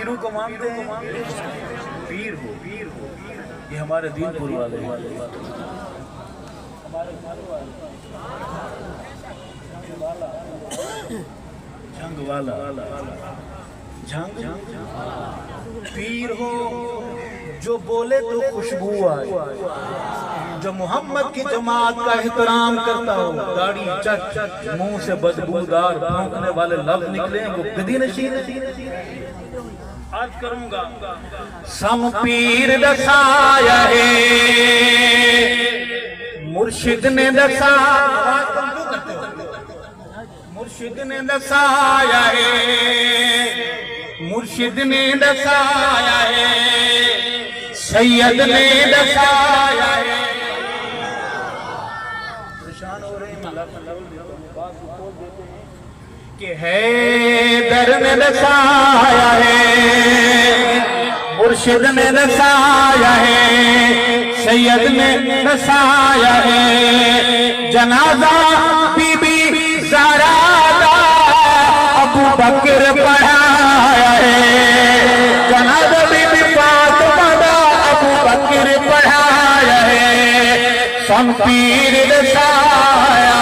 पीरों को मानते हैं, पीर हो ये हमारे दीनपुर वाले, झंग वाला, झंग पीर हो जो बोले तो खुशबू आए, जो मोहम्मद की जमात का एहतराम करता हो, दाढ़ी चट मुंह से बदबूदार भौंकने वाले लफ्ज निकले वो गदी नशीन। आज करूंगा सम पीर दसाया है, मुर्शिद ने दसाया, मुर्शिद ने दसाया है, मुर्शिद ने दसाया है, सैयद ने दसाया है। परेशान हो रहे हैं कि है दर ने दसाया है, मुर्शिद ने दसाया है, सैयद ने दसाया है, जनाजा बीबी ज़हरा का अबू बकर पढ़ाया है, जनाजा बीबी फातिमा का अबू बकर पढ़ाया है, शमशीर दसाया